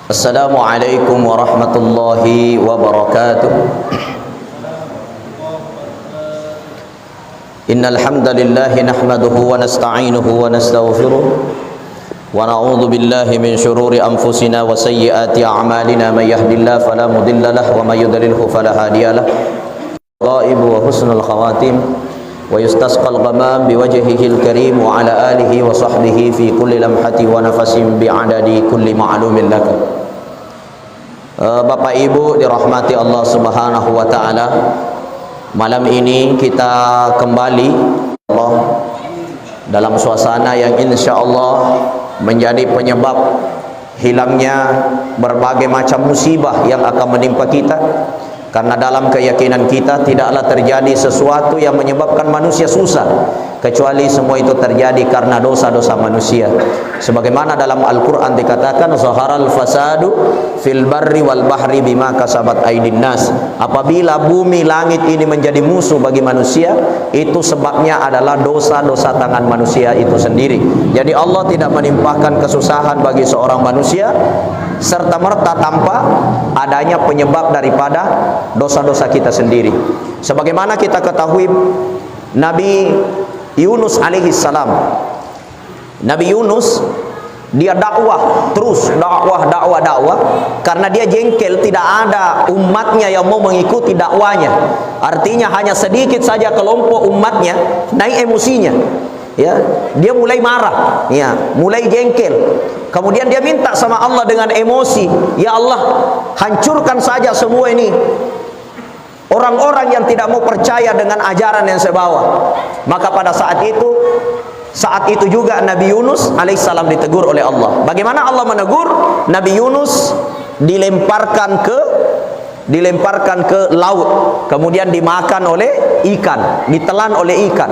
Assalamualaikum warahmatullahi wabarakatuh. Innal hamdalillah nahmaduhu wa nasta'inuhu wa nastaghfiruh wa na'udzu billahi min shururi anfusina wa sayyiati a'malina may yahdihillahu fala mudilla lahu wa may yudlilhu fala hadiya lahu. Ghaib wa husnul khawatim wa yustasqal ghamam biwajhihil karim wa ala alihi wa sahbihi fi kulli lamhati wa nafasin bi'adadi kulli ma'lumin laka. Bapak Ibu dirahmati Allah Subhanahu wa taala, malam ini kita kembali Allah dalam suasana yang insyaallah menjadi penyebab hilangnya berbagai macam musibah yang akan menimpa kita. Karena dalam keyakinan kita tidaklah terjadi sesuatu yang menyebabkan manusia susah kecuali semua itu terjadi karena dosa-dosa manusia. Sebagaimana dalam Al-Quran dikatakan, zaharal fasadu fil barri wal bahri bima kasabat aydin nas. Apabila bumi langit ini menjadi musuh bagi manusia, itu sebabnya adalah dosa-dosa tangan manusia itu sendiri. Jadi Allah tidak menimpahkan kesusahan bagi seorang manusia serta merta tanpa adanya penyebab daripada dosa-dosa kita sendiri. Sebagaimana kita ketahui Nabi Yunus alaihi salam, Nabi Yunus dia dakwah terus, dakwah karena dia jengkel tidak ada umatnya yang mau mengikuti dakwanya. Artinya hanya sedikit saja kelompok umatnya naik emosinya, ya, dia mulai marah, ya, mulai jengkel. Kemudian dia minta sama Allah dengan emosi, ya Allah, hancurkan saja semua ini orang-orang yang tidak mau percaya dengan ajaran yang saya bawa. Maka pada saat itu juga Nabi Yunus alaihissalam ditegur oleh Allah. Bagaimana Allah menegur? Nabi Yunus dilemparkan ke laut, kemudian dimakan oleh ikan, ditelan oleh ikan.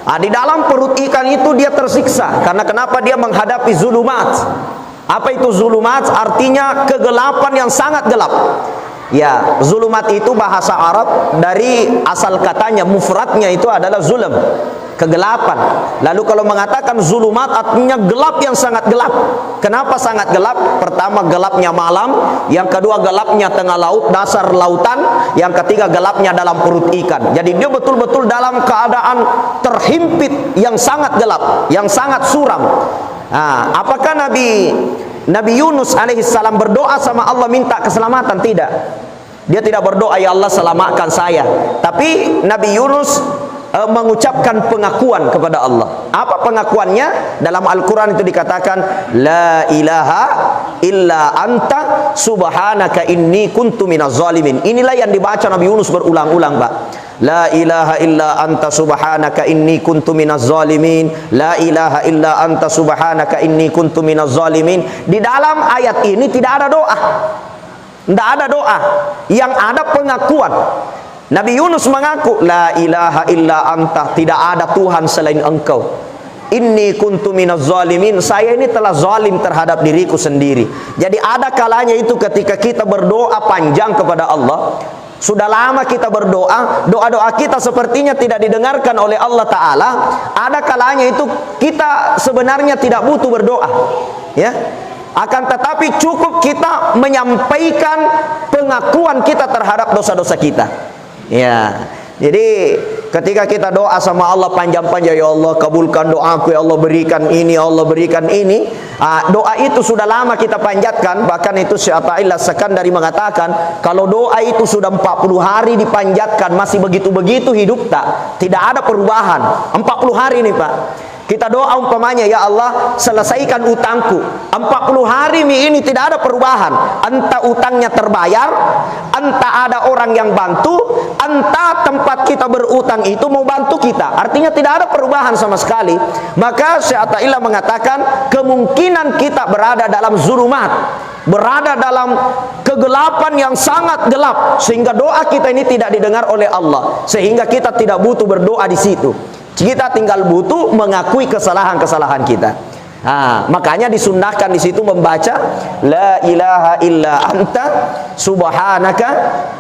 Di dalam perut ikan itu dia tersiksa. Karena kenapa? Dia menghadapi zulumat. Apa itu zulumat? Artinya kegelapan yang sangat gelap. Ya, zulumat itu bahasa Arab dari asal katanya, mufradnya itu adalah zulm, kegelapan. Lalu kalau mengatakan zulumat artinya gelap yang sangat gelap. Kenapa sangat gelap? Pertama gelapnya malam, yang kedua gelapnya tengah laut, dasar lautan, yang ketiga gelapnya dalam perut ikan. Jadi dia betul-betul dalam keadaan terhimpit yang sangat gelap, yang sangat suram. Apakah Nabi Yunus alaihissalam berdoa sama Allah minta keselamatan? Tidak. Dia tidak berdoa, ya Allah selamatkan saya. Tapi Nabi Yunus mengucapkan pengakuan kepada Allah. Apa pengakuannya? Dalam Al-Quran itu dikatakan, la ilaha illa anta subhanaka inni kuntu minaz zalimin. Inilah yang dibaca Nabi Yunus berulang-ulang, Pak. La ilaha illa anta subhanaka inni kuntu minaz zalimin. La ilaha illa anta subhanaka inni kuntu minaz zalimin. Di dalam ayat ini tidak ada doa. Tidak ada doa. Yang ada pengakuan. Nabi Yunus mengaku, la ilaha illa anta, tidak ada Tuhan selain engkau. Inni kuntu minaz zalimin, saya ini telah zalim terhadap diriku sendiri. Jadi ada kalanya itu ketika kita berdoa panjang kepada Allah, sudah lama kita berdoa, doa-doa kita sepertinya tidak didengarkan oleh Allah Ta'ala. Ada kalanya itu kita sebenarnya tidak butuh berdoa, ya. Akan tetapi cukup kita menyampaikan pengakuan kita terhadap dosa-dosa kita. Ya, jadi ketika kita doa sama Allah panjang-panjang, ya Allah kabulkan doaku, ya Allah berikan ini, ya Allah berikan ini. Doa itu sudah lama kita panjatkan. Bahkan itu Syekh Athaillah Sekandari mengatakan, kalau doa itu sudah 40 hari dipanjatkan masih begitu-begitu hidup tidak ada perubahan. 40 hari nih, Pak. Kita doa umpamanya, ya Allah selesaikan utangku. 40 hari ini tidak ada perubahan. Entah utangnya terbayar, entah ada orang yang bantu, entah tempat kita berutang itu mau bantu kita. Artinya tidak ada perubahan sama sekali. Maka Syekh Athaillah mengatakan kemungkinan kita berada dalam zulumat, berada dalam kegelapan yang sangat gelap, sehingga doa kita ini tidak didengar oleh Allah, sehingga kita tidak butuh berdoa di situ. Kita tinggal butuh mengakui kesalahan-kesalahan kita. Makanya disunnahkan di situ membaca la ilaha illa anta subhanaka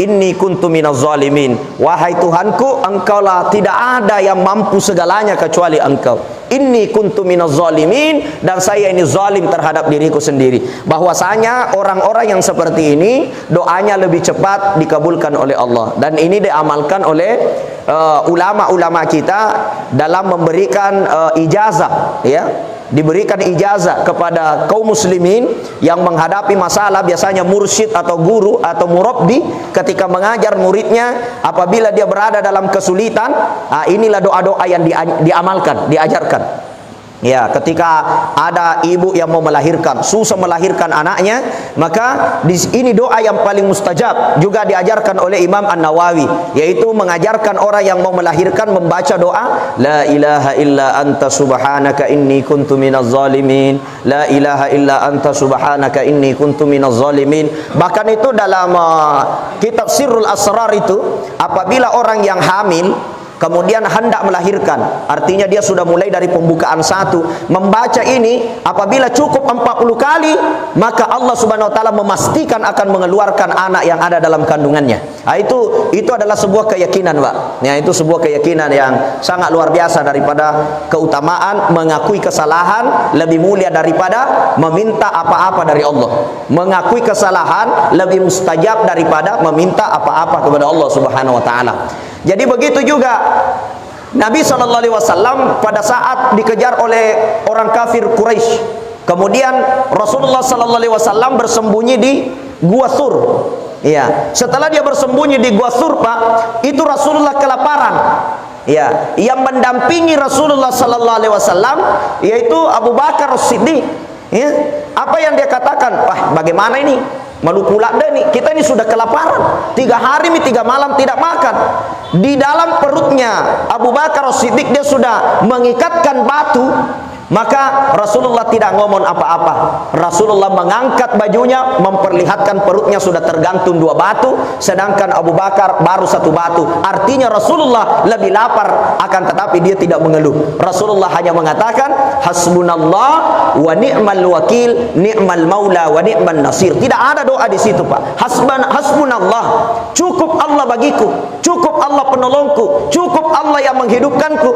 inni kuntu minaz zalimin. Wahai Tuhanku, engkaulah, tidak ada yang mampu segalanya kecuali engkau. Inni kuntu minaz zalimin, dan saya ini zalim terhadap diriku sendiri. Bahwasanya orang-orang yang seperti ini doanya lebih cepat dikabulkan oleh Allah, dan ini diamalkan oleh ulama-ulama kita dalam memberikan ijazah, ya, diberikan ijazah kepada kaum muslimin yang menghadapi masalah, biasanya mursyid atau guru atau murabbi ketika mengajar muridnya apabila dia berada dalam kesulitan. Inilah doa-doa yang diamalkan, diajarkan. Ya, ketika ada ibu yang mau melahirkan, susah melahirkan anaknya, maka ini doa yang paling mustajab, juga diajarkan oleh Imam An-Nawawi, yaitu mengajarkan orang yang mau melahirkan membaca doa la ilaha illa anta subhanaka inni kuntu minaz zalimin, la ilaha illa anta subhanaka inni kuntu minaz zalimin. Bahkan itu dalam kitab Sirrul Asrar itu, apabila orang yang hamil kemudian hendak melahirkan, artinya dia sudah mulai dari pembukaan 1, membaca ini apabila cukup 40 kali, maka Allah Subhanahu wa taala memastikan akan mengeluarkan anak yang ada dalam kandungannya. Itu adalah sebuah keyakinan, Pak. Ya, itu sebuah keyakinan yang sangat luar biasa, daripada keutamaan mengakui kesalahan lebih mulia daripada meminta apa-apa dari Allah. Mengakui kesalahan lebih mustajab daripada meminta apa-apa kepada Allah Subhanahu wa taala. Jadi begitu juga Nabi SAW pada saat dikejar oleh orang kafir Quraisy. Kemudian Rasulullah SAW bersembunyi di Gua Thur. Ya, setelah dia bersembunyi di Gua Thur, Pak, itu Rasulullah kelaparan. Ya, yang mendampingi Rasulullah SAW yaitu Abu Bakar As-Siddiq. Ya, apa yang dia katakan? Wah, bagaimana ini? Malu pula deh nih, kita ini sudah kelaparan, 3 hari 3 malam tidak makan. Di dalam perutnya Abu Bakar As-Siddiq dia sudah mengikatkan batu. Maka Rasulullah tidak ngomong apa-apa. Rasulullah mengangkat bajunya, memperlihatkan perutnya sudah tergantung 2 batu, sedangkan Abu Bakar baru 1 batu. Artinya Rasulullah lebih lapar, akan tetapi dia tidak mengeluh. Rasulullah hanya mengatakan hasbunallah wa ni'mal wakil, ni'mal maula wa ni'man nasir. Tidak ada doa di situ, Pak. Hasbunallah, cukup Allah bagiku, cukup Allah penolongku, cukup Allah yang menghidupkanku,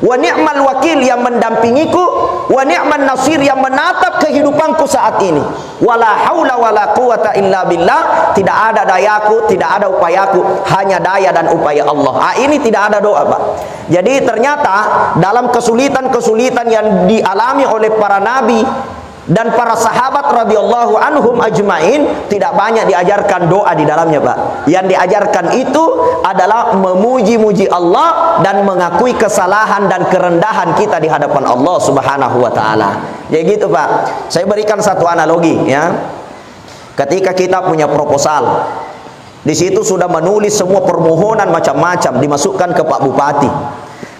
wa ni'mal wakil, yang mendampingiku, wa ni'man nasir, yang menatap kehidupanku saat ini. Wala haula wala quwata illa billah, tidak ada dayaku, tidak ada upayaku, hanya daya dan upaya Allah. Ini tidak ada doa, Pak. Jadi ternyata dalam kesulitan-kesulitan yang dialami oleh para nabi dan para sahabat radhiyallahu anhum ajmain, tidak banyak diajarkan doa di dalamnya, Pak. Yang diajarkan itu adalah memuji-muji Allah dan mengakui kesalahan dan kerendahan kita di hadapan Allah Subhanahu wa taala. Ya gitu, Pak. Saya berikan satu analogi, ya. Ketika kita punya proposal, di situ sudah menulis semua permohonan macam-macam, dimasukkan ke Pak Bupati.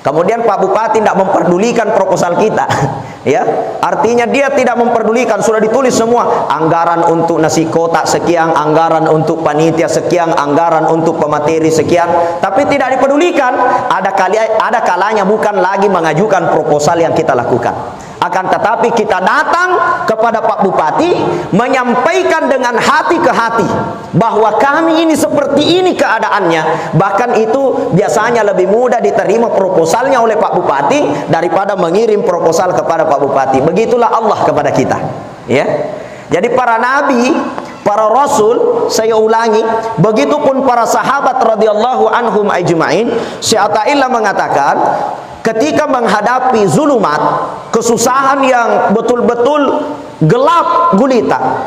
Kemudian Pak Bupati tidak memperdulikan proposal kita, ya, artinya dia tidak memperdulikan, sudah ditulis semua, anggaran untuk nasi kotak sekian, anggaran untuk panitia sekian, anggaran untuk pemateri sekian, tapi tidak dipedulikan. Ada kalanya bukan lagi mengajukan proposal yang kita lakukan, akan tetapi kita datang kepada Pak Bupati menyampaikan dengan hati ke hati bahwa kami ini seperti ini keadaannya. Bahkan itu biasanya lebih mudah diterima proposalnya oleh Pak Bupati daripada mengirim proposal kepada Pak Bupati. Begitulah Allah kepada kita, ya. Jadi para nabi, para rasul, saya ulangi, begitupun para sahabat radhiyallahu anhum ajmain. Syekh Athaillah mengatakan, ketika menghadapi zulumat, kesusahan yang betul-betul gelap gulita,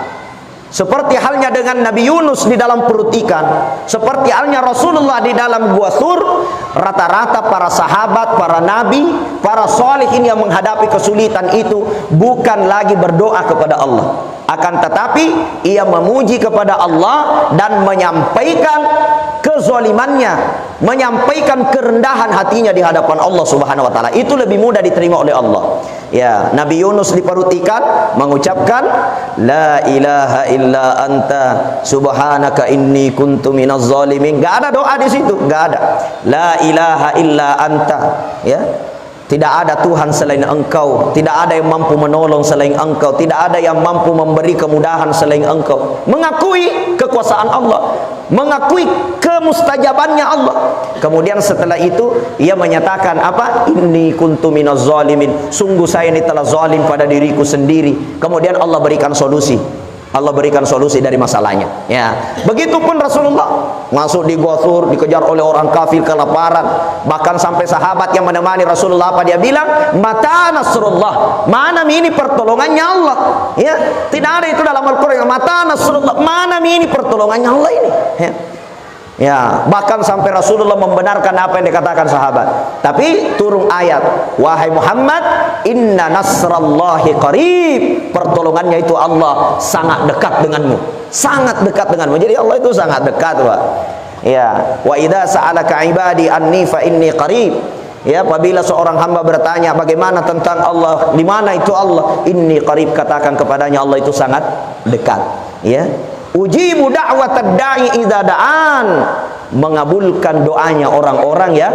seperti halnya dengan Nabi Yunus di dalam perut ikan, seperti halnya Rasulullah di dalam Gua Thur, rata-rata para sahabat, para nabi, para sholihin yang menghadapi kesulitan itu bukan lagi berdoa kepada Allah, akan tetapi ia memuji kepada Allah dan menyampaikan kezalimannya, menyampaikan kerendahan hatinya di hadapan Allah Subhanahu wa taala. Itu lebih mudah diterima oleh Allah. Ya, Nabi Yunus di perut ikan mengucapkan la ilaha illa anta subhanaka inni kuntu minaz zalimin. Enggak ada doa di situ, enggak ada. La ilaha illa anta, ya. Tidak ada Tuhan selain Engkau, tidak ada yang mampu menolong selain Engkau, tidak ada yang mampu memberi kemudahan selain Engkau. Mengakui kekuasaan Allah, mengakui kemustajabannya Allah. Kemudian setelah itu ia menyatakan apa? Inni kuntu minaz zalimin. Sungguh saya ini telah zalim pada diriku sendiri. Kemudian Allah berikan solusi. Allah berikan solusi dari masalahnya. Ya, begitupun Rasulullah masuk di Gua Thur, dikejar oleh orang kafir kelaparan. Bahkan sampai sahabat yang menemani Rasulullah, apa dia bilang? Mata Nasrullah, mana ini pertolongannya Allah? Ya, tidak ada itu dalam Al-Quran. Mata Nasrullah, mana ini pertolongannya Allah ini? Ya, bahkan sampai Rasulullah membenarkan apa yang dikatakan sahabat. Tapi turun ayat, wahai Muhammad, inna nasrallahi qarib. Pertolongannya itu Allah sangat dekat denganmu, sangat dekat denganmu. Jadi Allah itu sangat dekat, Pak. Ya, wa idza sa'alaka ibadi anni fa inni qarib. Ya, apabila seorang hamba bertanya bagaimana tentang Allah, di mana itu Allah? Inni qarib, katakan kepadanya Allah itu sangat dekat. Ya. Ujibu da'watad da'i idza da'an, mengabulkan doanya orang-orang ya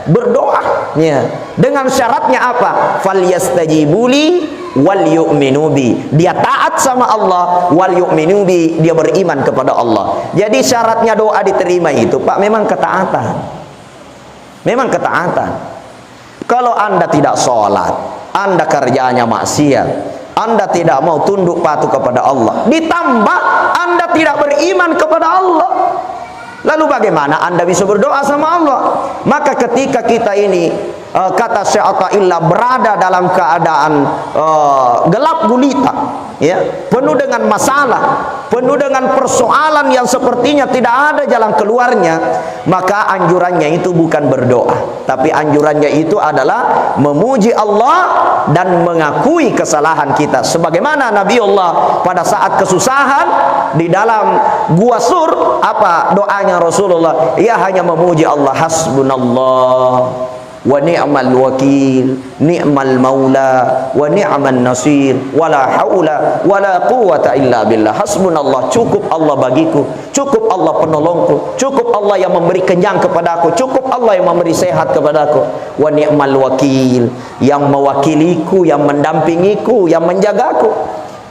berdoa. Ya. Dengan syaratnya apa? Falyastajibuli wal yu'minu bi. Dia taat sama Allah, wal yu'minu bi, dia beriman kepada Allah. Jadi syaratnya doa diterima itu, Pak, memang ketaatan. Memang ketaatan. Kalau Anda tidak sholat, Anda kerjanya maksiat, Anda tidak mau tunduk patuh kepada Allah, ditambah Anda tidak beriman kepada Allah, lalu bagaimana Anda bisa berdoa sama Allah? Maka ketika kita ini kata Syekh Athaillah berada dalam keadaan gelap gulita, ya, penuh dengan masalah, penuh dengan persoalan yang sepertinya tidak ada jalan keluarnya, maka anjurannya itu bukan berdoa, tapi anjurannya itu adalah memuji Allah dan mengakui kesalahan kita. Sebagaimana Nabi Allah pada saat kesusahan di dalam Gua Sur, apa doanya Rasulullah? Ia hanya memuji Allah, hasbunallah wa ni'mal wakil, ni'mal maula wa ni'man nasir, wala haula wala quwata illa billah. Hasbunallah, cukup Allah bagiku, cukup Allah penolongku, cukup Allah yang memberi kenyang kepadaku, cukup Allah yang memberi sehat kepadaku. Wa ni'mal wakil, yang mewakiliku, yang mendampingiku, yang menjagaku.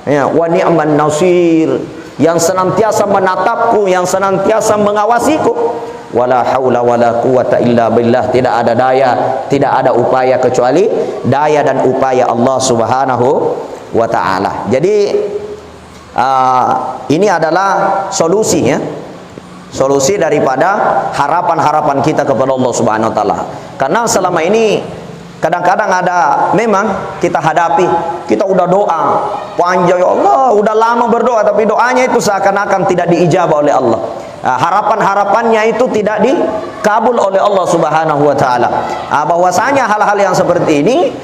Ya, wa ni'man nasir, yang senantiasa menatapku, yang senantiasa mengawasiku. Wala haula wala quwata illa billah, tidak ada daya, tidak ada upaya kecuali daya dan upaya Allah Subhanahu wa taala. Jadi ini adalah solusinya, solusi daripada harapan-harapan kita kepada Allah Subhanahu wa taala. Karena selama ini kadang-kadang ada, memang kita hadapi, kita udah doa panjang, ya Allah, udah lama berdoa, tapi doanya itu seakan-akan tidak diijabah oleh Allah. Harapan-harapannya itu tidak dikabul oleh Allah Subhanahu wa taala. Bahwasanya hal-hal yang seperti ini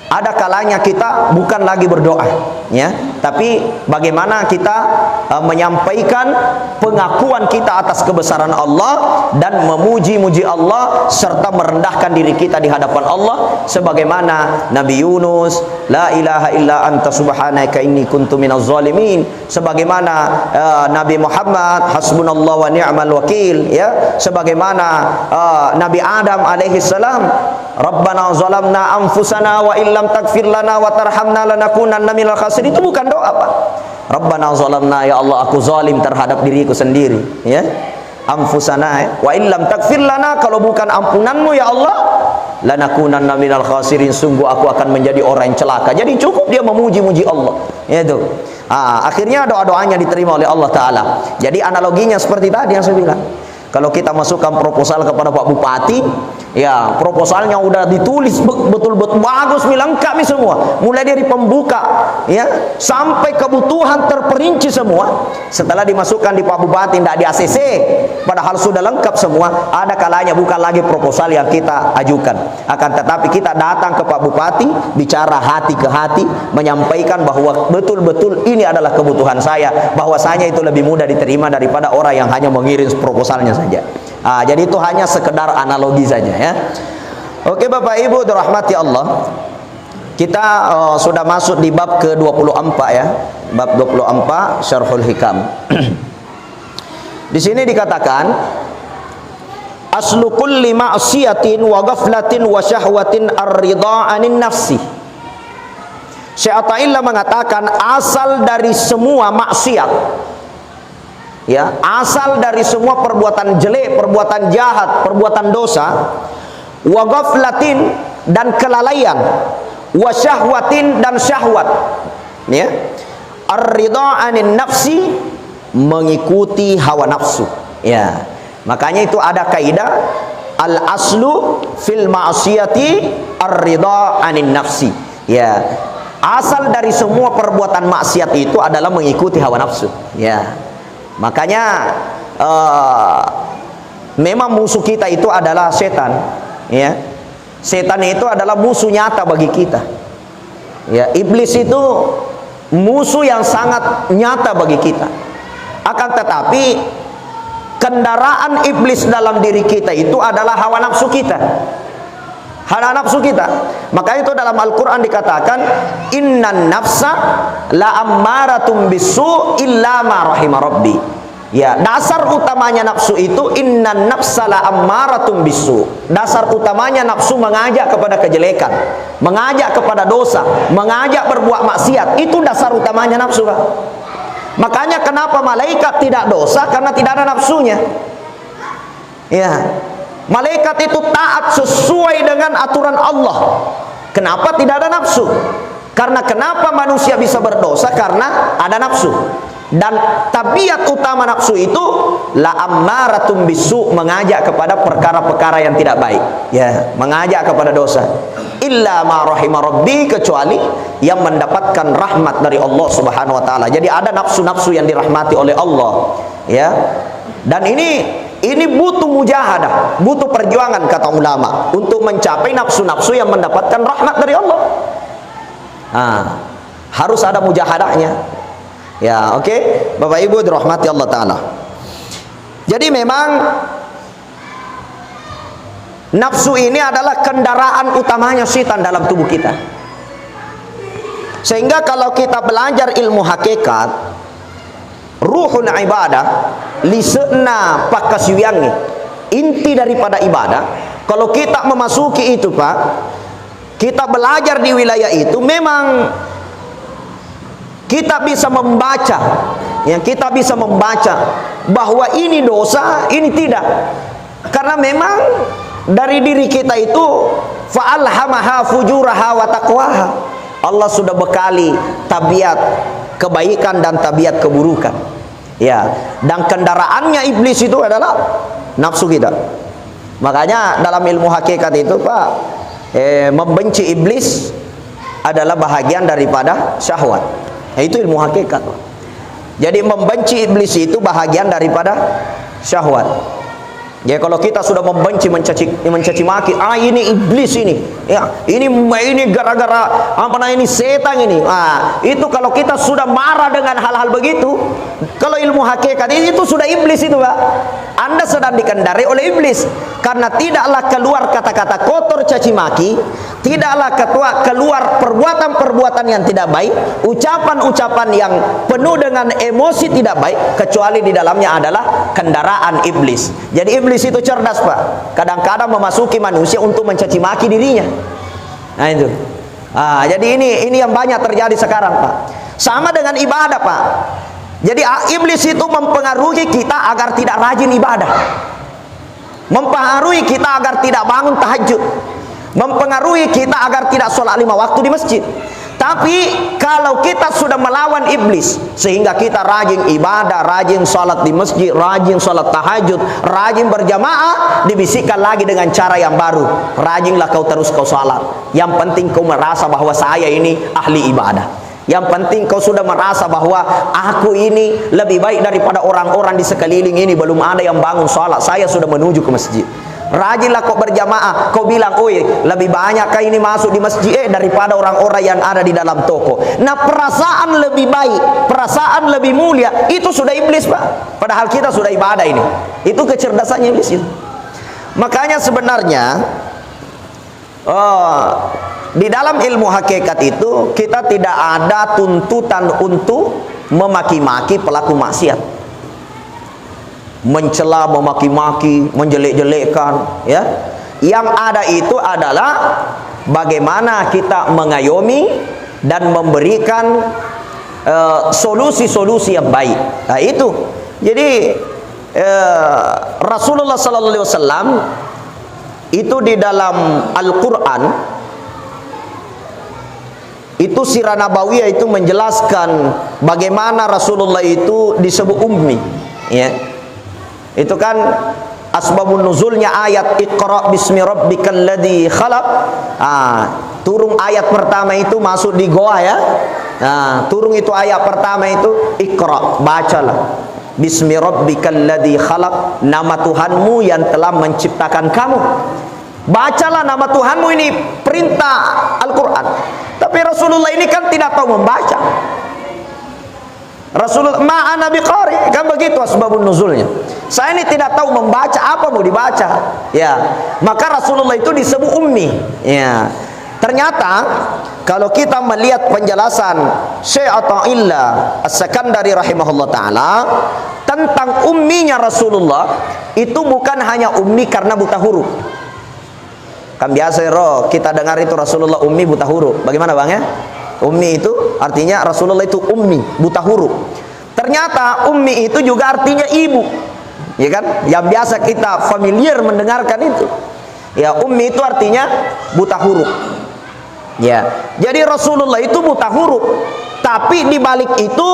ada kalanya kita bukan lagi berdoa, ya, tapi bagaimana kita menyampaikan pengakuan kita atas kebesaran Allah dan memuji-muji Allah serta merendahkan diri kita di hadapan Allah, sebagaimana Nabi Yunus, la ilaha illa anta subhanaka inni kuntu minaz zalimin, sebagaimana Nabi Muhammad, hasbunallah wa ni'mal wakil, ya, sebagaimana Nabi Adam alaihi salam, Rabbana zalamna anfusana wa illam taghfir lana wa tarhamna lanakunanna minal khasirin. Itu bukan doa, Pak. Rabbana zalamna, ya Allah, aku zalim terhadap diriku sendiri, ya. Anfusana wa illam taghfir lana, kalau bukan ampunanmu ya Allah, lanakunanna minal khasirin, sungguh aku akan menjadi orang yang celaka. Jadi cukup dia memuji-muji Allah, itu. Akhirnya doa-doanya diterima oleh Allah taala. Jadi analoginya seperti tadi yang saya bilang. Kalau kita masukkan proposal kepada Pak Bupati, ya, proposalnya udah ditulis betul-betul bagus, lengkap semua, mulai dari pembuka, ya, sampai kebutuhan terperinci semua. Setelah dimasukkan di Pak Bupati, tidak di ACC, padahal sudah lengkap semua. Ada kalanya bukan lagi proposal yang kita ajukan, akan tetapi kita datang ke Pak Bupati, bicara hati ke hati, menyampaikan bahwa betul-betul ini adalah kebutuhan saya, bahwasanya itu lebih mudah diterima daripada orang yang hanya mengirim proposalnya saja. Jadi itu hanya sekedar analogi saja, ya. Oke Bapak Ibu dirahmati Allah, kita sudah masuk di bab ke-24, ya, bab 24 Syarhul Hikam. Di sini dikatakan aslu kulli ma'siyatin wa ghaflatin wa syahwatin ar-ridha 'anin nafsi. Syekh Athaillah mengatakan asal dari semua maksiat, ya, asal dari semua perbuatan jelek, perbuatan jahat, perbuatan dosa, wa ghaflatin dan kelalaian, wa syahwatin dan syahwat, ya, ar-ridha 'anin nafsi, mengikuti hawa nafsu, ya. Makanya itu ada kaidah al aslu fil ma'siyati ar-ridha 'anin nafsi, ya. Asal dari semua perbuatan maksiat itu adalah mengikuti hawa nafsu, ya. Makanya memang musuh kita itu adalah setan, ya. Setan itu adalah musuh nyata bagi kita, ya. Iblis itu musuh yang sangat nyata bagi kita. Akan tetapi kendaraan iblis dalam diri kita itu adalah hawa nafsu kita, hawa nafsu kita. Makanya itu dalam Al-Quran dikatakan innan nafsa la ammaratum bisu illa ma rahima rabbi, ya. Dasar utamanya nafsu itu innan nafsa la ammaratum bisu, dasar utamanya nafsu mengajak kepada kejelekan, mengajak kepada dosa, mengajak berbuat maksiat. Itu dasar utamanya nafsu, Pak. Makanya kenapa malaikat tidak dosa? Karena tidak ada nafsunya, ya. Malaikat itu taat sesuai dengan aturan Allah. Kenapa tidak ada nafsu? Karena kenapa manusia bisa berdosa? Karena ada nafsu. Dan tabiat utama nafsu itu la ammaratum bisu, mengajak kepada perkara-perkara yang tidak baik, ya, mengajak kepada dosa. Illa ma rahima rabbi, kecuali yang mendapatkan rahmat dari Allah Subhanahu wa taala. Jadi ada nafsu-nafsu yang dirahmati oleh Allah, ya. Dan ini butuh mujahadah, butuh perjuangan kata ulama untuk mencapai nafsu-nafsu yang mendapatkan rahmat dari Allah. Harus ada mujahadahnya, ya. Oke, Bapak Ibu dirahmati Allah taala. Jadi memang nafsu ini adalah kendaraan utamanya setan dalam tubuh kita. Sehingga kalau kita belajar ilmu hakikat ruhul ibadah lisena pakasuyangnya, inti daripada ibadah, kalau kita memasuki itu, Pak, kita belajar di wilayah itu, memang kita bisa membaca, ya, kita bisa membaca bahwa ini dosa, ini tidak. Karena memang dari diri kita itu fa'alhamaha fujuraha wa taqwaha, Allah sudah bekali tabiat kebaikan dan tabiat keburukan, ya. Dan kendaraannya iblis itu adalah nafsu kita. Makanya dalam ilmu hakikat itu, Pak, membenci iblis adalah bahagian daripada syahwat. Nah, itu ilmu hakikat, Pak. Jadi membenci iblis itu bahagian daripada syahwat. Ya, kalau kita sudah membenci, mencaci maki, ini iblis ini, ya, ini gara-gara ini setan ini. Itu kalau kita sudah marah dengan hal-hal begitu, kalau ilmu hakikat itu sudah iblis itu, Pak. Anda sedang dikendari oleh iblis. Karena tidaklah keluar kata-kata kotor caci maki, tidaklah keluar perbuatan-perbuatan yang tidak baik, ucapan-ucapan yang penuh dengan emosi tidak baik, kecuali di dalamnya adalah kendaraan iblis. Jadi iblis itu cerdas, Pak. Kadang-kadang memasuki manusia untuk mencaci maki dirinya. Nah itu. Jadi ini yang banyak terjadi sekarang, Pak. Sama dengan ibadah, Pak. Jadi iblis itu mempengaruhi kita agar tidak rajin ibadah, mempengaruhi kita agar tidak bangun tahajud, mempengaruhi kita agar tidak sholat 5 waktu di masjid. Tapi kalau kita sudah melawan iblis sehingga kita rajin ibadah, rajin sholat di masjid, rajin sholat tahajud, rajin berjamaah, dibisikkan lagi dengan cara yang baru, rajinlah kau terus kau sholat. Yang penting kau merasa bahwa saya ini ahli ibadah. Yang penting kau sudah merasa bahwa aku ini lebih baik daripada orang-orang di sekeliling ini, belum ada yang bangun sholat, saya sudah menuju ke masjid. Rajinlah kau berjamaah, kau bilang, oi, lebih banyakkah ini masuk di masjid daripada orang-orang yang ada di dalam toko. Nah, perasaan lebih baik, perasaan lebih mulia, itu sudah iblis, Pak. Padahal kita sudah ibadah ini. Itu kecerdasannya iblis itu. Makanya sebenarnya di dalam ilmu hakikat itu kita tidak ada tuntutan untuk memaki-maki pelaku maksiat. mencela, memaki-maki, menjelek-jelekkan, ya. Yang ada itu adalah bagaimana kita mengayomi dan memberikan solusi-solusi yang baik. Nah, itu. Jadi Rasulullah sallallahu alaihi wasallam itu di dalam Al-Qur'an itu sirah nabawiyah itu menjelaskan bagaimana Rasulullah itu disebut ummi, ya. Itu kan asbabun nuzulnya ayat Iqra bismi rabbikal ladzi khalaq. Turun ayat pertama itu masuk di goa, ya. Turun itu ayat pertama itu Iqra, bacalah. Bismi rabbikal ladzi khalaq, nama Tuhanmu yang telah menciptakan kamu. Bacalah nama Tuhanmu, ini perintah Al-Qur'an. Tapi Rasulullah ini kan tidak tahu membaca. Rasulullah ma'ana biqari, kan begitu asbabun nuzulnya. Saya ini tidak tahu membaca, apa mau dibaca? Ya, maka Rasulullah itu disebut ummi. Ya. Ternyata kalau kita melihat penjelasan Syekh Athaillah As-Sakandari rahimahullah taala tentang umminya Rasulullah, itu bukan hanya ummi karena buta huruf. Kan biasa kita dengar itu Rasulullah ummi buta huruf. Bagaimana Bang, ya? Ummi itu artinya Rasulullah itu ummi, buta huruf. Ternyata ummi itu juga artinya ibu. Ya kan? Yang biasa kita familiar mendengarkan itu. Ya, ummi itu artinya buta huruf. Ya. Jadi Rasulullah itu buta huruf, tapi di balik itu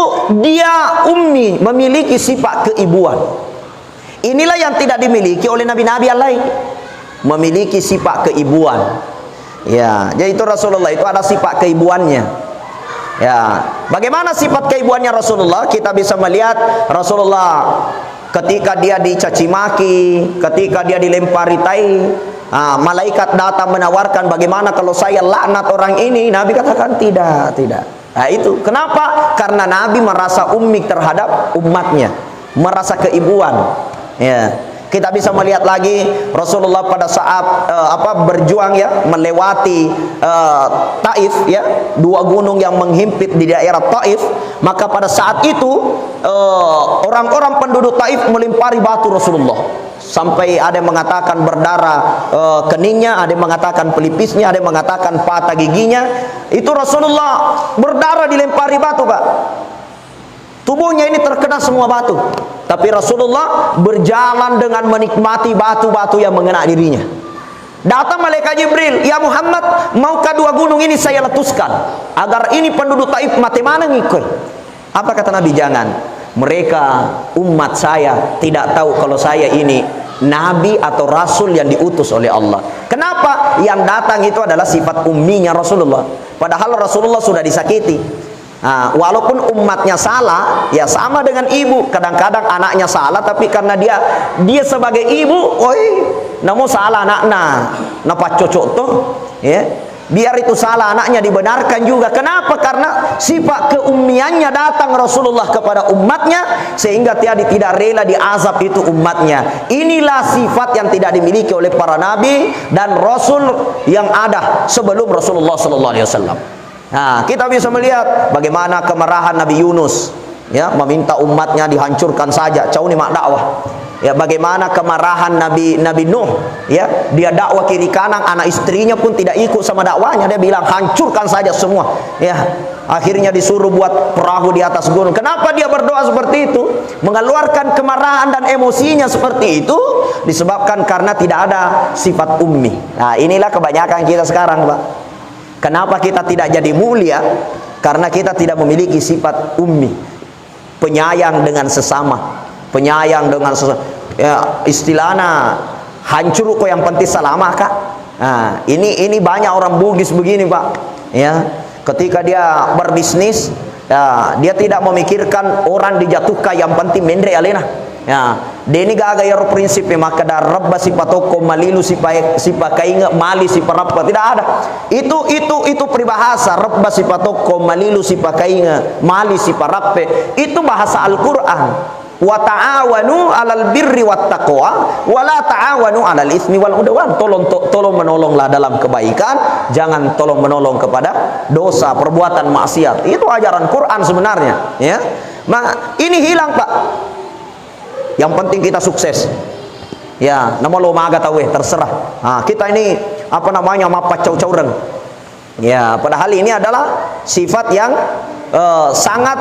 dia ummi, memiliki sifat keibuan. Inilah yang tidak dimiliki oleh nabi-nabi yang lain. Memiliki sifat keibuan. Ya, jadi itu Rasulullah itu ada sifat keibuannya. Ya, bagaimana sifat keibuannya Rasulullah? Kita bisa melihat Rasulullah ketika dia dicaci maki, ketika dia dilempari tai, malaikat datang menawarkan bagaimana kalau saya laknat orang ini. Nabi katakan tidak. Nah, itu kenapa? Karena Nabi merasa ummi terhadap umatnya, merasa keibuan. Ya. Kita bisa melihat lagi Rasulullah pada saat berjuang, ya, melewati Taif, ya, dua gunung yang menghimpit di daerah Taif. Maka pada saat itu orang-orang penduduk Taif melempari batu Rasulullah sampai ada yang mengatakan berdarah keningnya, ada yang mengatakan pelipisnya, ada yang mengatakan patah giginya. Itu Rasulullah berdarah dilempari batu, Pak. Tubuhnya ini terkena semua batu, tapi Rasulullah berjalan dengan menikmati batu-batu yang mengena dirinya. Datang malaikat Jibril, "Ya Muhammad, maukah dua gunung ini saya letuskan agar ini penduduk Taif mati mana ngikut?" Apa kata Nabi? Jangan. Mereka umat saya tidak tahu kalau saya ini nabi atau rasul yang diutus oleh Allah. Kenapa? Yang datang itu adalah sifat umminya Rasulullah. Padahal Rasulullah sudah disakiti. Walaupun umatnya salah, ya sama dengan ibu. Kadang-kadang anaknya salah, tapi karena dia sebagai ibu, namun salah anaknya, napa cocok tuh, ya. Biar itu salah anaknya dibenarkan juga. Kenapa? Karena sifat keummiannya datang Rasulullah kepada umatnya, sehingga tiada tidak rela diazab itu umatnya. Inilah sifat yang tidak dimiliki oleh para nabi dan rasul yang ada sebelum Rasulullah sallallahu alaihi wasallam. Nah, kita bisa melihat bagaimana kemarahan Nabi Yunus, ya, meminta umatnya dihancurkan saja. Cau ni mak dakwah. Ya, bagaimana kemarahan Nabi Nuh, ya, dia dakwah kiri kanan, anak istrinya pun tidak ikut sama dakwahnya. Dia bilang hancurkan saja semua. Ya, akhirnya disuruh buat perahu di atas gunung. Kenapa dia berdoa seperti itu? Mengeluarkan kemarahan dan emosinya seperti itu disebabkan karena tidak ada sifat ummi. Nah, inilah kebanyakan kita sekarang, Pak. Kenapa kita tidak jadi mulia? Karena kita tidak memiliki sifat ummi, penyayang dengan sesama, penyayang dengan sesama. Ya, istilahnya hancur kok yang penting salamah, Kak. Nah, ini banyak orang Bugis begini, Pak. Ya, ketika dia berbisnis, ya, dia tidak memikirkan orang dijatuhkan, yang penting mendre alena. Ya, deni gaga ya prinsip maka dar rabba sipatoko malilu sipakainga mali siparappa tidak ada. Itu peribahasa rabba sipatoko malilu sipakainga mali siparappe. Itu bahasa Al-Qur'an. Wa ta'awanu 'alal birri wat taqwa wa la ta'awanu 'alal itsmi wal udwan. Tolong menolonglah dalam kebaikan, jangan tolong menolong kepada dosa, perbuatan maksiat. Itu ajaran Quran sebenarnya, ya. Nah, ini hilang, Pak. yang penting kita sukses. Ya, nama lo maga tahu terserah. Kita ini apa namanya mapat cau-caureng. Ya, padahal ini adalah sifat yang sangat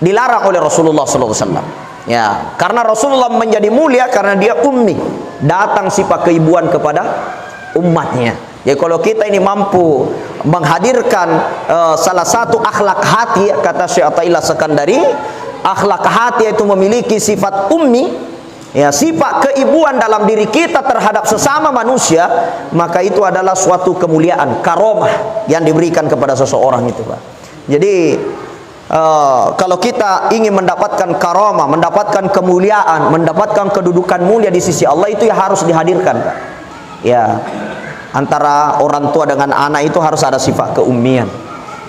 dilarang oleh Rasulullah SAW. Ya, karena Rasulullah menjadi mulia karena dia ummi, datang sifat keibuan kepada umatnya. Jadi kalau kita ini mampu menghadirkan salah satu akhlak hati, kata Syekh Athaillah Sekandari, akhlak hati itu memiliki sifat ummi, ya, sifat keibuan dalam diri kita terhadap sesama manusia, maka itu adalah suatu kemuliaan, karomah yang diberikan kepada seseorang itu, Pak. Jadi kalau kita ingin mendapatkan karomah, mendapatkan kemuliaan, mendapatkan kedudukan mulia di sisi Allah, itu ya harus dihadirkan, Pak. Ya, antara orang tua dengan anak itu harus ada sifat keummian.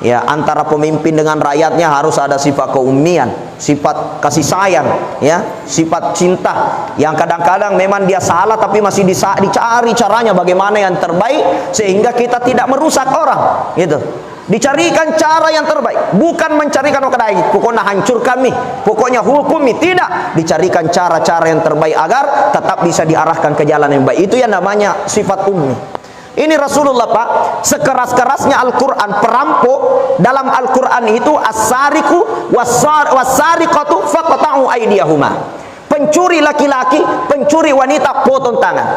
Ya, antara pemimpin dengan rakyatnya harus ada sifat keummian, sifat kasih sayang, ya, sifat cinta. Yang kadang-kadang memang dia salah tapi masih dicari caranya bagaimana yang terbaik sehingga kita tidak merusak orang, gitu. Dicarikan cara yang terbaik, bukan mencarikan kedai, pokoknya hancur kami, pokoknya hukumi, tidak. Dicarikan cara-cara yang terbaik agar tetap bisa diarahkan ke jalan yang baik. Itu yang namanya sifat ummi. Ini Rasulullah, Pak, sekeras-kerasnya Al-Quran, perampok dalam Al-Quran itu as-sariku was-sariqatu faqta'u aydiyahuma. Pencuri laki-laki, pencuri wanita, potong tangan.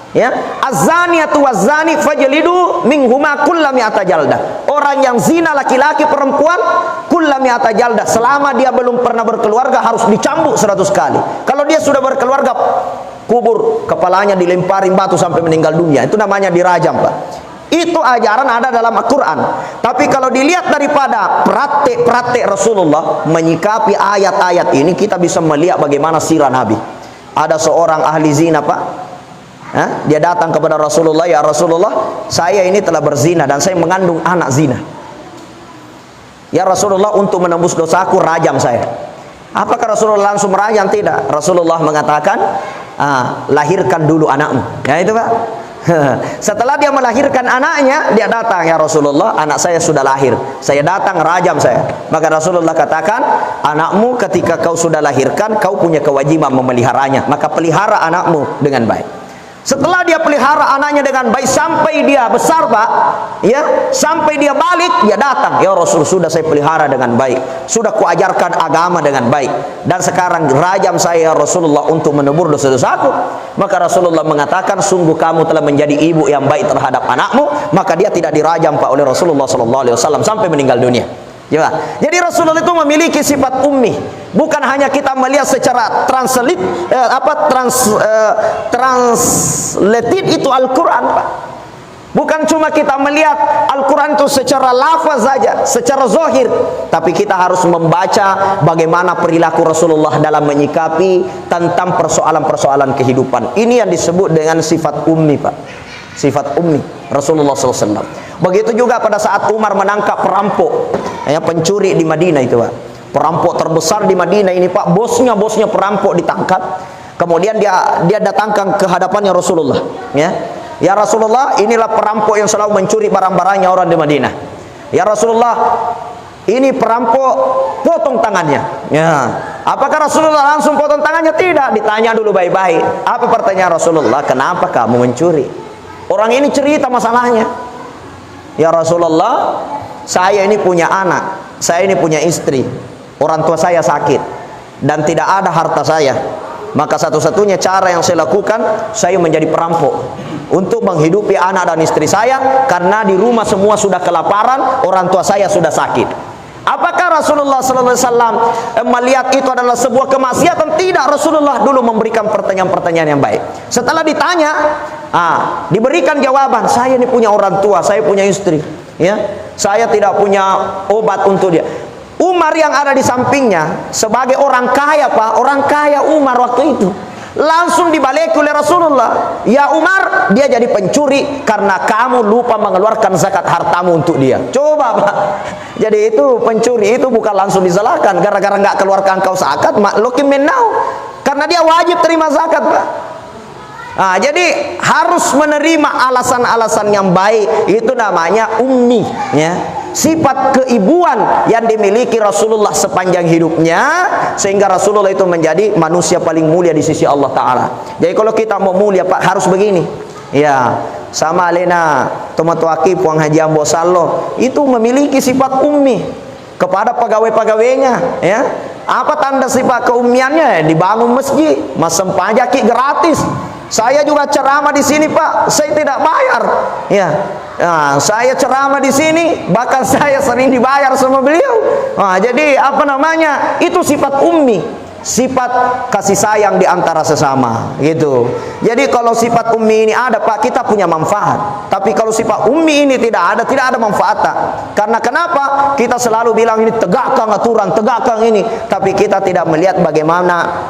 Ya, az-zaniyatu waz-zani fajlidu minhuma kullami'ata jaldah. Orang yang zina laki-laki perempuan kullami'ata jaldah, selama dia belum pernah berkeluarga harus dicambuk 100 kali. Kalau dia sudah berkeluarga, kubur kepalanya dilemparin batu sampai meninggal dunia. Itu namanya dirajam, Pak. Itu ajaran ada dalam Al-Quran. Tapi kalau dilihat daripada praktek Rasulullah menyikapi ayat-ayat ini, kita bisa melihat bagaimana sirah Nabi. Ada seorang ahli zina, Pak. Dia datang kepada Rasulullah, ya Rasulullah, saya ini telah berzina dan saya mengandung anak zina. Ya Rasulullah, untuk menembus dosaku rajam saya. Apakah Rasulullah langsung merajam? Tidak. Rasulullah mengatakan, lahirkan dulu anakmu. Ya itu, Pak. Setelah dia melahirkan anaknya, dia datang, ya Rasulullah, anak saya sudah lahir, saya datang rajam saya. Maka Rasulullah katakan, anakmu ketika kau sudah lahirkan, kau punya kewajiban memeliharanya, maka pelihara anakmu dengan baik. Setelah dia pelihara anaknya dengan baik sampai dia besar, Pak, ya, sampai dia balik, dia datang, ya Rasul, sudah saya pelihara dengan baik, sudah kuajarkan agama dengan baik, dan sekarang rajam saya, ya Rasulullah, untuk menebur dosa-dosaku. Maka Rasulullah mengatakan, sungguh kamu telah menjadi ibu yang baik terhadap anakmu. Maka dia tidak dirajam, Pak, oleh Rasulullah SAW sampai meninggal dunia. Ya. Jadi Rasulullah itu memiliki sifat ummi. Bukan hanya kita melihat secara translated itu Al-Quran, Pak. Bukan cuma kita melihat Al-Quran itu secara lafaz saja, secara zahir, tapi kita harus membaca bagaimana perilaku Rasulullah dalam menyikapi tentang persoalan-persoalan kehidupan. Ini yang disebut dengan sifat ummi, Pak. Sifat ummi Rasulullah SAW. Begitu juga pada saat Umar menangkap perampok, ya, pencuri di Madinah itu, Pak. Perampok terbesar di Madinah ini, Pak, bosnya perampok ditangkap. Kemudian dia datangkan ke hadapannya Rasulullah, ya. Ya Rasulullah, inilah perampok yang selalu mencuri barang-barangnya orang di Madinah. Ya Rasulullah, ini perampok, potong tangannya. Ya. Apakah Rasulullah langsung potong tangannya? Tidak, ditanya dulu baik-baik. Apa pertanyaan Rasulullah? Kenapa kamu mencuri? Orang ini cerita masalahnya. Ya Rasulullah, saya ini punya anak, saya ini punya istri, orang tua saya sakit dan tidak ada harta saya. Maka satu-satunya cara yang saya lakukan, saya menjadi perampok untuk menghidupi anak dan istri saya, karena di rumah semua sudah kelaparan, orang tua saya sudah sakit. Apakah Rasulullah SAW melihat itu adalah sebuah kemaksiatan? Tidak. Rasulullah dulu memberikan pertanyaan-pertanyaan yang baik. Setelah ditanya, diberikan jawaban, saya ini punya orang tua, saya punya istri, ya, saya tidak punya obat untuk dia. Umar yang ada di sampingnya sebagai orang kaya, Pak, orang kaya Umar waktu itu, langsung dibalik oleh Rasulullah. Ya Umar, dia jadi pencuri karena kamu lupa mengeluarkan zakat hartamu untuk dia. Coba, Pak. Jadi itu pencuri itu bukan langsung disalahkan gara-gara nggak keluarkan kau zakat, maklukin menau, karena dia wajib terima zakat, Pak. Jadi harus menerima alasan-alasan yang baik. Itu namanya ummi, ya. sifat keibuan yang dimiliki Rasulullah sepanjang hidupnya, sehingga Rasulullah itu menjadi manusia paling mulia di sisi Allah Ta'ala. Jadi kalau kita mau mulia Pak, harus begini ya. Sama Alena Tomatuaki Puang Haji Ambo Sallo itu memiliki sifat ummi kepada pegawai-pegawainya ya. Apa tanda sifat keummiannya? Dibangun masjid, masem pajaki gratis. Saya juga ceramah di sini Pak, saya tidak bayar ya. Nah, saya ceramah di sini, bahkan saya sering dibayar sama beliau. Nah, jadi apa namanya? Itu sifat ummi, sifat kasih sayang di antara sesama gitu. Jadi kalau sifat ummi ini ada Pak, kita punya manfaat. Tapi kalau sifat ummi ini tidak ada manfaatnya. Karena kenapa? Kita selalu bilang ini tegakkan aturan, tegakkan ini, tapi kita tidak melihat bagaimana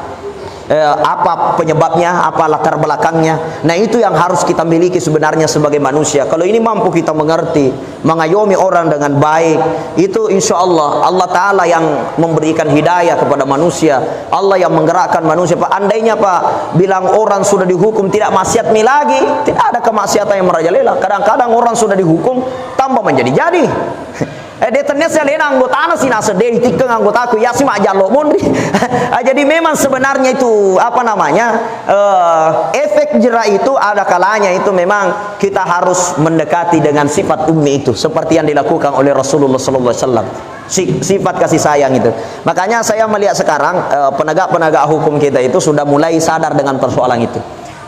apa penyebabnya, apa latar belakangnya. Nah, itu yang harus kita miliki sebenarnya sebagai manusia. Kalau ini mampu kita mengerti, mengayomi orang dengan baik, itu insya Allah Allah Ta'ala yang memberikan hidayah kepada manusia, Allah yang menggerakkan manusia. Pak, andainya Pak bilang orang sudah dihukum tidak maksiat lagi, tidak ada kemaksiatan yang merajalela. Kadang-kadang orang sudah dihukum tambah menjadi-jadi. Detennya saya lihat anggota sih nasa deh tikeng anggota aku ya sih mak jalo mondri. Jadi memang sebenarnya itu apa namanya efek jerah itu ada kalanya itu memang kita harus mendekati dengan sifat ummi itu seperti yang dilakukan oleh Rasulullah SAW. Sifat kasih sayang itu. Makanya saya melihat sekarang penegak-penegak hukum kita itu sudah mulai sadar dengan persoalan itu.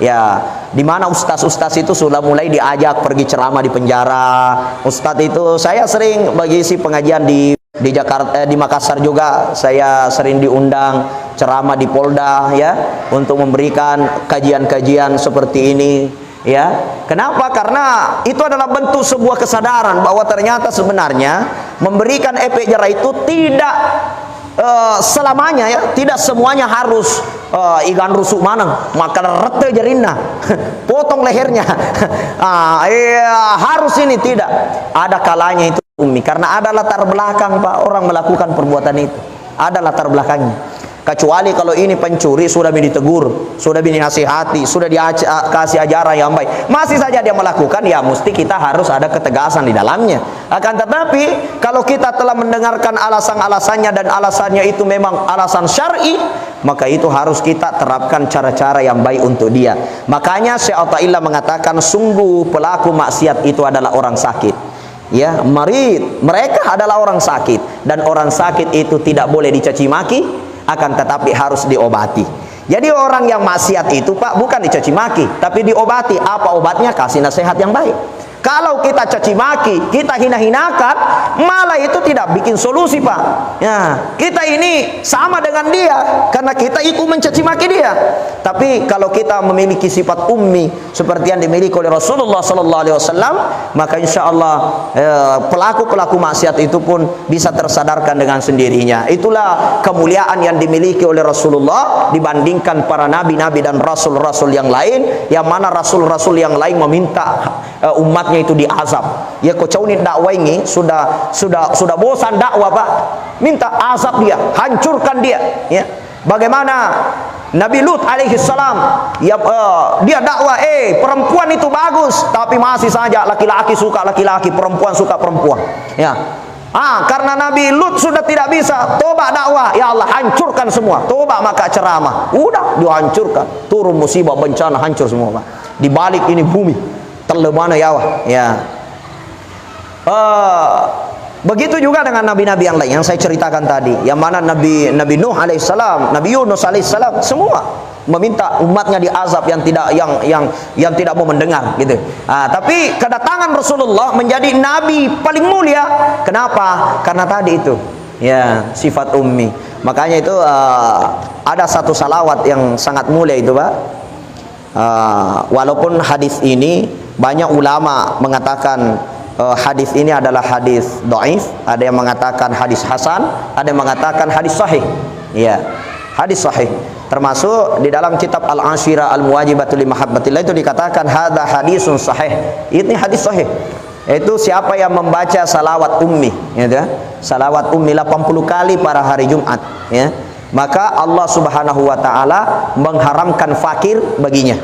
Ya, di mana ustaz-ustaz itu sudah mulai diajak pergi ceramah di penjara. Ustaz itu saya sering bagi si pengajian di Jakarta, di Makassar juga saya sering diundang ceramah di Polda ya, untuk memberikan kajian-kajian seperti ini ya. Kenapa? Karena itu adalah bentuk sebuah kesadaran bahwa ternyata sebenarnya memberikan efek jerah itu tidak selamanya ya, tidak semuanya harus igan rusuk manang makan rete jerina potong lehernya harus ini, tidak. Ada kalanya itu ummi, karena ada latar belakang Pak orang melakukan perbuatan itu, ada latar belakangnya. Kecuali kalau ini pencuri sudah ditegur, sudah dinasihati, sudah dikasih ajaran yang baik, masih saja dia melakukan, ya mesti kita harus ada ketegasan di dalamnya. Akan tetapi kalau kita telah mendengarkan alasan-alasannya dan alasannya itu memang alasan syar'i, maka itu harus kita terapkan cara-cara yang baik untuk dia. Makanya Syekh Athaillah mengatakan sungguh pelaku maksiat itu adalah orang sakit. Ya, marid, mereka adalah orang sakit, dan orang sakit itu tidak boleh dicaci maki, akan tetapi harus diobati. Jadi orang yang maksiat itu Pak bukan dicaci maki, tapi diobati. Apa obatnya? Kasih nasihat yang baik. Kalau kita caci maki, kita hina-hinakan, malah itu tidak bikin solusi Pak ya. Kita ini sama dengan dia karena kita ikut mencaci maki dia. Tapi kalau kita memiliki sifat ummi seperti yang dimiliki oleh Rasulullah SAW, maka insya Allah pelaku-pelaku maksiat itu pun bisa tersadarkan dengan sendirinya. Itulah kemuliaan yang dimiliki oleh Rasulullah dibandingkan para nabi-nabi dan rasul-rasul yang lain, yang mana rasul-rasul yang lain meminta umatnya itu diazab. Ya kocau ni dakwah ini sudah bosan dakwah Pak, minta azab dia, hancurkan dia ya. Bagaimana Nabi Lut alaihi salam ya, dia dakwah perempuan itu bagus, tapi masih saja laki-laki suka laki-laki, perempuan suka perempuan ya. Karena Nabi Lut sudah tidak bisa tobat dakwah, ya Allah hancurkan semua. Tobat maka ceramah, udah dihancurkan, turun musibah bencana, hancur semua Pak. Di balik ini bumi terlemana ya. Begitu juga dengan nabi-nabi yang lain yang saya ceritakan tadi, yang mana Nabi Nuh alaihissalam, Nabi Yunus alaihissalam, semua meminta umatnya diazab yang tidak mau mendengar gitu. Tapi kedatangan Rasulullah menjadi nabi paling mulia. Kenapa? Karena tadi itu ya, sifat ummi. Makanya itu ada satu salawat yang sangat mulia itu Pak. Walaupun hadis ini banyak ulama mengatakan hadis ini adalah hadis dhaif, ada yang mengatakan hadis hasan, ada yang mengatakan hadis sahih. Ya, hadis sahih. Termasuk di dalam kitab Al-Ashira Al-Muwajibatu li Mahabbatillah itu dikatakan hadza hadisun sahih. Ini hadis sahih. Itu siapa yang membaca salawat ummi, gitu ya. Salawat ummi 80 kali pada hari Jumat, ya. Maka Allah Subhanahu wa taala mengharamkan fakir baginya.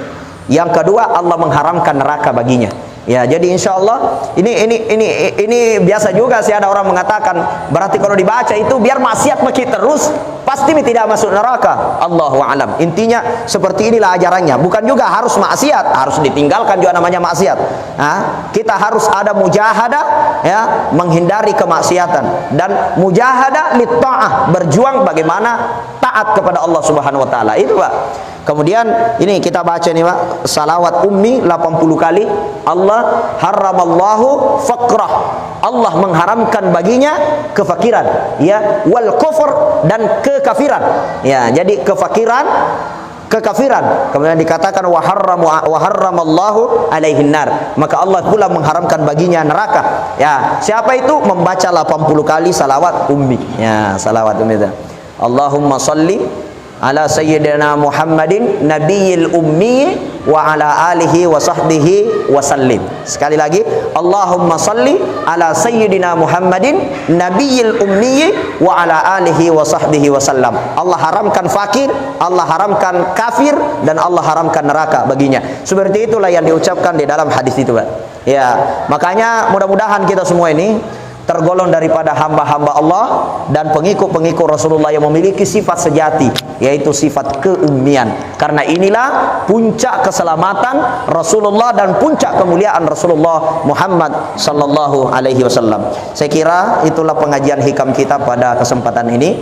Yang kedua, Allah mengharamkan neraka baginya. Ya, jadi insya Allah ini biasa juga sih ada orang mengatakan berarti kalau dibaca itu biar maksiat makin terus pasti tidak masuk neraka. Allahu a'lam. Intinya seperti inilah ajarannya. Bukan juga harus maksiat, harus ditinggalkan juga namanya maksiat. Kita harus ada mujahadah, ya, menghindari kemaksiatan, dan mujahadah li ta'ah, berjuang bagaimana taat kepada Allah Subhanahu wa taala. Itu, Pak. Kemudian ini kita baca nih, Pak, salawat ummi 80 kali. Allah haramallahu faqrah. Allah mengharamkan baginya kefakiran, ya, wal kufur, dan kekafiran. Ya, jadi kekafiran. Kemudian dikatakan wa harramallahu alaihin nar. Maka Allah pula mengharamkan baginya neraka. Ya, siapa itu? Membaca 80 kali salawat ummi. Ya, salawat ummi itu. Allahumma shalli ala sayyidina Muhammadin nabiyil ummi wa ala alihi wa sahbihi wa sallim. Sekali lagi, Allahumma salli ala sayyidina Muhammadin nabiyil ummi wa ala alihi wa sahbihi wa sallam. Allah haramkan fakir, Allah haramkan kafir, dan Allah haramkan neraka baginya. Seperti itulah yang diucapkan di dalam hadis itu, Pak. Ya, makanya mudah-mudahan kita semua ini tergolong daripada hamba-hamba Allah dan pengikut-pengikut Rasulullah yang memiliki sifat sejati, yaitu sifat keummian. Karena inilah puncak keselamatan Rasulullah dan puncak kemuliaan Rasulullah Muhammad sallallahu alaihi wasallam. Saya kira itulah pengajian hikam kita pada kesempatan ini.